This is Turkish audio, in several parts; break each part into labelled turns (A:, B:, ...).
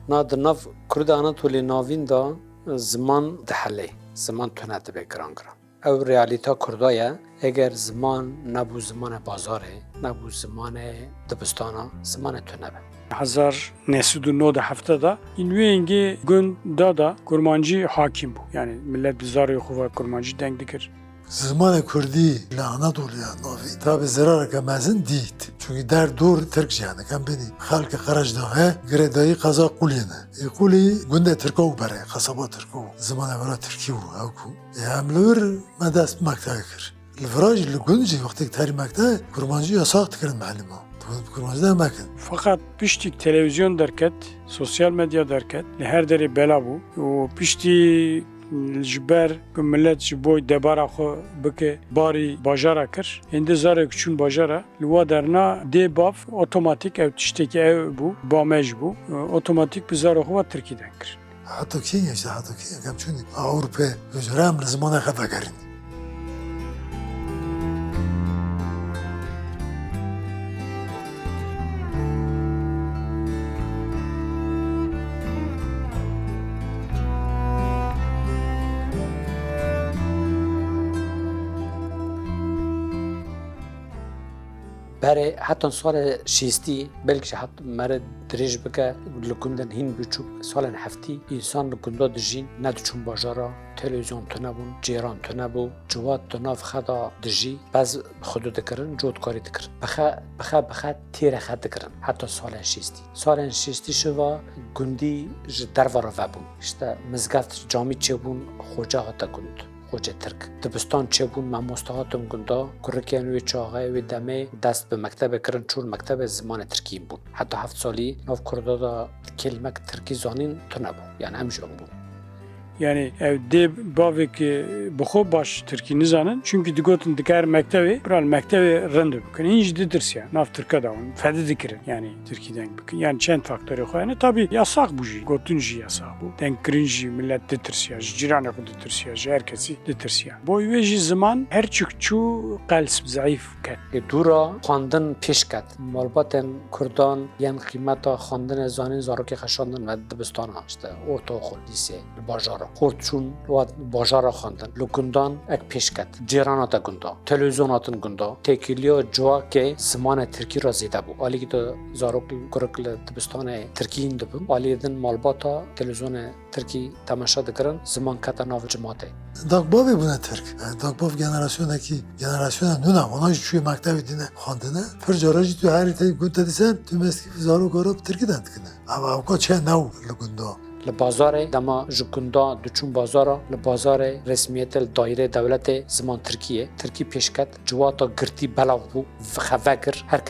A: ناد ناف کرد آناتولی ناوین دا زمان دحله زمان تو ندبه گران گران او ریالیتا کردایه اگر زمان نبو زمان بازاره نبو زمان دبستانا زمان تو نبه
B: 1997 da inüenge gün da kurmancı hakim bu. Yani millet bizarı kuva kurmancı denk dikir.
C: Zaman Kürdi ile Anadolu'ya navi tabi zarar kamazın değil. Çünkü der dur Türkçe yani kan beni halka Karajdağı Gredayı kaza kuliyene. Kuli günde Türk'o bere kasaba Türk'o. Zaman evra Türkiye bu avku. Amlur madas maktakır. الفراج اللي كنجي وقت تاري مكتا كرمانجي يساق تكرن معلمه كرمانجي ده مكان
B: Fakat piştik televizyon derket, sosyal medya derket, her deri bela bu. O pişti jiber ku millet ji boy debara xwe bike barî bajara kir. Hêndî zarek çûn bajara li wa derna dê bav otomatik ev tiştekî ev bû, bame jî bû. Otomatik bi zarok xwe Tirkî den kir.
C: حتى كينيا işte حتى كينيا كم شوني أوروبا وجرام لزمانه خفا كرين
A: بره حتی سال شیستی بلکه حتی مرد دریج بکه لکندن هین بچوب سال هفتی انسان لکندا دجین ندچون باجارا تلویزیون تو نبون جیران تو نبو جواد تو ناف خدا دجی باز خودو دکرن جود کاری دکرن بخا تیر خد دکرن حتی سال شیستی شوا گندی درورا وبون işte مزگفت جامی چه بون خوجه هاتا گند خوجه ترک دبستان چه بون من مستهاتم گندا کرکیان وی چاقه وی دمه دست به مکتب کرن چون مکتب زمان ترکی بون حتی 7 سالی ناف کرده دا کلمه ترکی زانین تو نبون yani همجان بون
B: Yani ev de bavek bixo baş Tirkî nizanin çünkü digotin dikar mektebi bral mektebi rende bikin inç didirsiya naf Tirka da on fedi dikirin yani Tirkî'den bikin yani çend faktörü koyane tabi yasak bu jî gotin jî yasak bu denk kirin jî millet ditirsiya ciranı ku ditirsiya herkesi ditirsiya boy ve jî zaman her çıkçu qalb zayıf ket
A: دورا خواندن پیش کد مالباتن کردان یان قیمتا خواندن زانین زاروکی خشاندن و دبستان هاشته orta okul lise bajara خورد و باجارا خواندن لگندان اک پیش کد جیرانات گندا تلویزیوناتن گندا تکیلیا جوا که زمان ترکی را زیده بود آلی که زاروک کرکل دبستان ترکی این دبون آلی دن مالباتا تلویزیون ترکی تماشا دکرن زمان کتا ناو جماعته
C: Dagbavê bûne Tirk. Dagbav generasyonekî generasyona nûna ona jî çûye mektebê dîne xwandine. Pir cara jî tu herî te gund te dîsen tu meskî zarok ora Tirkî dikine. Ama evka çe new li gunda.
A: لبازاره دما جکوندا دوچون بازارا لبازاره رسمیت دایره دولت زمان ترکی پیشکت جواتا گرتی بلاو بو خواگر هر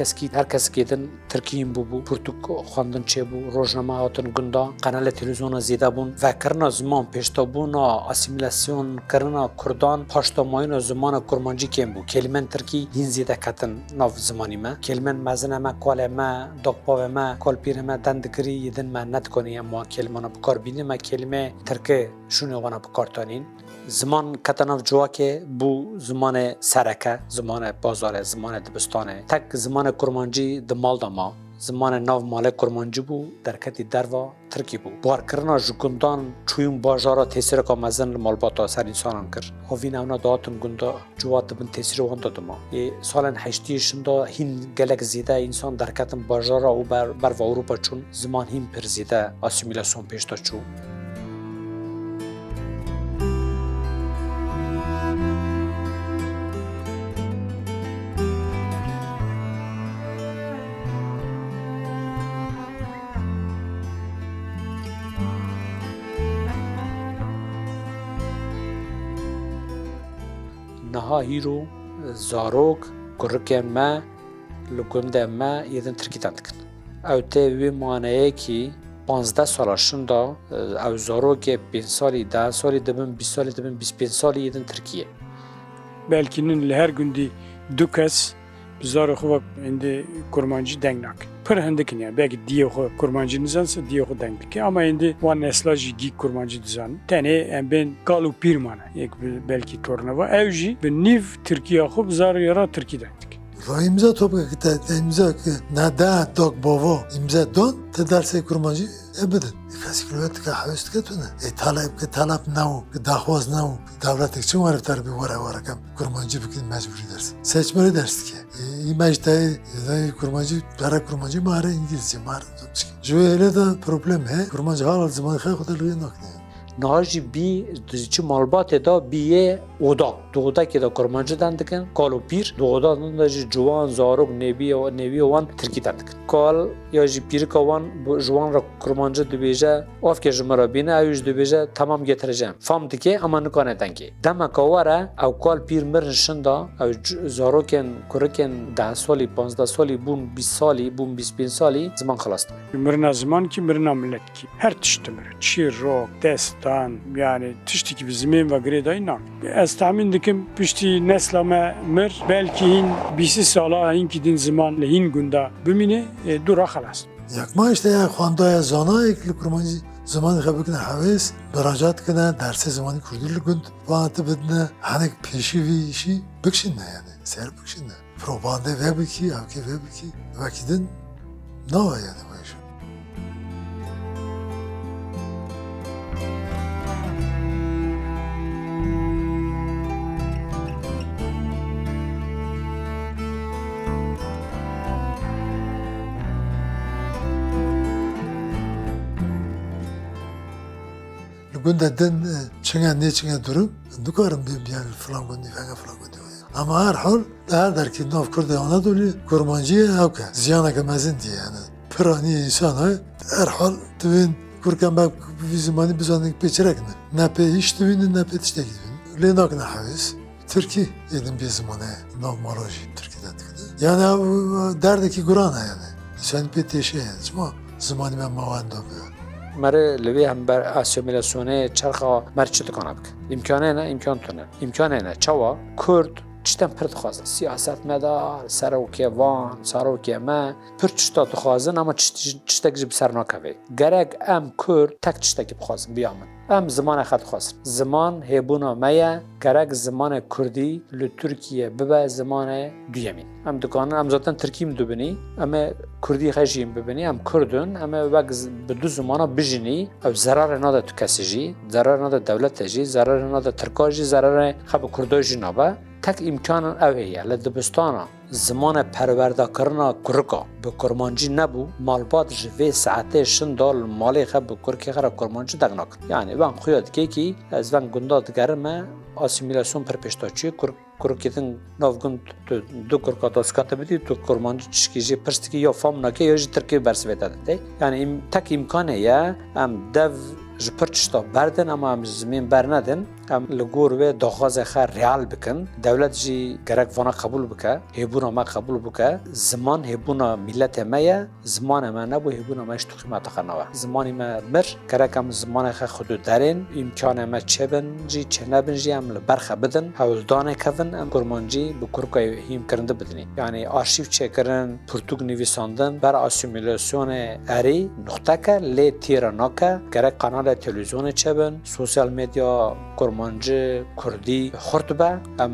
A: کس کیدن ترکیین بو پرتوک خواندن چه بو روزنامه هاتن گندا قناه تلویزیون زیاده بون و کرنا زمان پیشتابونا اسیمیلاسیون کرنا کردان پاشتاماین زمان کرمانجی کم بو کلمن ترکی هین زیاده کتن ناف زمانی ما کلمن مزنه ما کال ما دقپاو ما کال پیر ما دندگری یدن ما ند کنی اما کلمانا کار بینیم ما کلمه ترکه شونه وانا بکارتانین زمان کتناف جوا که بو زمان سرکه زمان بازار زمان دبستانه تک زمان کرمانجی دمال دما زمان ناو مال کرمانجی بو درکتی دروا ترکی بو بار کرنا جکندان چویم باجارا تاثیر کا مزن مالباتا سر انسانان کر هاوین اونا داتن گندا جوا دبن تاثیر وان دادما سالن 80 شندا هین گلک زیده انسان درکتن باجارا و بر و اروپا چون زمان هین پر زیده اسیمیلاسیون پیش تا چو نها هیرو زاروک کرکن ما لگنده ما یدن ترکی دندکن او ته وی مانعه کی 15 سالشوندا او زاروک 5 سالی 10 سالی دبن 20 سالی دبن 25 سالی یدن ترکیه
B: belkinin her gündi dukas bizarı xwe indi kurmancı dengnak pir hindikin yani belki diye xwe kurmancı nizansa diye xwe denk dike ama indi wan nesla jî gî kurmancı dizan tene em ben galu pir mana yek belki tornava ev jî bi niv Tirkiye xwe bizarı yara Tirkî denk
C: La imza topka ki te imza ki ne da dok bava imza don te derse kurmancı ebedin. Kasikülüvet ki havest ketune. Talep nav, dahvaz nav. Devlet için var bir vara kam kurmancı bikin mecburi dersin. Seçmeli dersin ki. İmajda kurmancı, para kurmancı mare İngilizce mare. Jüvele de problem he. Kurmancı halal zaman khay kudalgı nakne.
A: نهاجی بی چی مالبات دا بیه اودا که دا کرمانجه دندکن کالو پیر دودا دندجی جوان زاروک نوی وان ترکی دندکن کال یا جی پیر کوان جوان را کرمانجه دبیجه آف که جمرا بینه اویش دبیجه تمام گترجم فهم دکه اما نکانه دنگی دم کواره او کال پیر مرنشن دا او زاروکن کرکن 10 سالی 15 سالی بون 20 سالی بون 25 سالی زمان خلاص
B: مرنا زمان ki مرنا millet ki her tişte mir çir rock destan yani tişti ki bizim ve gredayı nam ez tahmin dikim pişti neslame mir belki hin bisi sala hin ki din zaman lehin gunda bimine dura xalas
C: yakma işte ya xwandaya zana ekli kurmancı zamanı xebekine haves beracat kine derse zamanı kurdulu gund vaatı bedne hanek peşi işi bıkşinne yani ser bıkşinne probande ve biki avke ve biki vakidin nava yani bu iş. Günde den ne çingen durum dukarım bir yani falan gündü falan gündü. Ama her hal her derki nav kurdu Anadolu kurmancıya avka ziyana gemezin diye yani. Pirani insana her hal tüvin kurkan bak bizim hani biz anlık peçerek ne pe hiç tüvin ne pe işte gidin. Lenak ne havis. Türkiye yedim bir zamanı normaloji Türkiye'den tıkıdı. Yani derdeki Kur'an'a yani. Sen pe teşe yani. Ama zamanı ben mavan dönüyor.
A: مره لوی هم بر اسیمیلاسیونه چرخا مر چه تکانه بک امکانه نه امکان تونه امکانه نه چوا کرد چتن پر تخوازن سیاست مدار سروکی وان سروکی ما پر چتا تخوازن اما چتک جب سر نکوی گرگ ام کرد تک چتکی بخوازن بیامن ام زمان خط خواست زمان هبونا میا گرگ زمان کردی ل ترکیه ببه زمان دویمین ام دکانه ام زاتن ترکیم دوبنی اما کردی خجیم ببینی ام کردن اما وقت به دو زمانه بجنی او ضرر ناده تو کسی جی ضرر ناده دولت جی ضرر ناده ترکاجی ضرر خب کرداجی نابه تک امکان اوهیه لدبستانا زمان پرورده کرنا کرکا به کرمانجی نبو مالبات جوی ساعته شندال مالی خب به کرکی خرا کرمانجی دگناک یعنی وان خویاد که از وان گندات گرمه asimilasyon perpeştaçı kurketin navgın do kurkata skata bidi to kurmancı çişkici perstiki ya famnake ya Türkiye bersvetadı yani tek imkanı ya am dev jperçta berden ama am zmin bernadin am lgor ve dağaz xar real bikin devlet ji gerek vana kabul bika hebuna ma kabul bika zaman hebuna millet emaya zaman ma ne bu hebuna ma işte kıymet xanava zaman ma mer gerek am zaman xa xudu derin imkanı ma çeben ji çenabin ji am berxa bidin hawldane kevin am kurmancı bu kurkay him kirinde bidini yani arşiv çekirin Portug nivîsandin ber asimilasyonu eri noktaka le tiranaka gerek kanal televizyonu çeben sosyal medya kurmancı Kurdi xurtbe am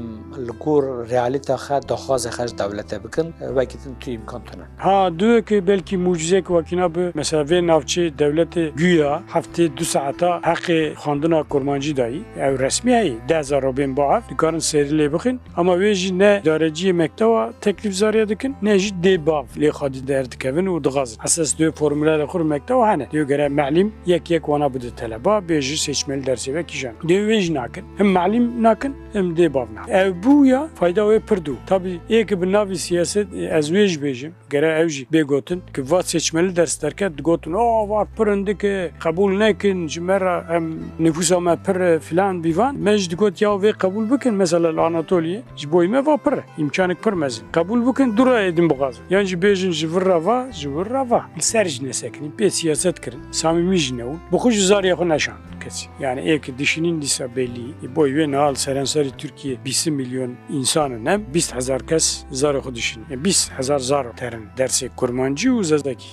A: lgur realite xa daxwaz xaj devlete bikin vekitin tu imkan tune
B: ha diyor ki belki mucize vakina bu mesela ve navçı devleti güya hafta 2 saata hakkı xandına kurmancı dahi ev resmiyi 10,000 bin baaf dikarın seriyle bakın ama veji ne dareci mektaba teklif zariye dikin ne jid de baaf li xadi derdik evin u dgaz asas diyor formüller kur mektaba hani diyor göre malim yek wana bu talaba beji seçmeli dersi ve kijan diyor veji nakin hem malim nakin hem de baaf nakin ev bu ya fayda ve perdu tabi ek bir navi siyaset az vej bejim göre evji begotin ki vat seçmeli ders derken gotun o var pırındık kabul nekin cimera hem nüfusa ma pır filan bivan mecd got ya ve kabul bikin mesela Anatoliye jiboyme va pır imkanık pırmez kabul bikin dura edin bu gaz yani bejin jivra va serj ne sekin pe siyaset kirin samimi jneun bu xuj zar yakın aşan kes yani ek dişinin disa belli boy ve nal serenseri Türkiye 20 milyon insanın hem 20,000 kes zar xudişin 20,000 zar terin dersi kurmancı uzazdaki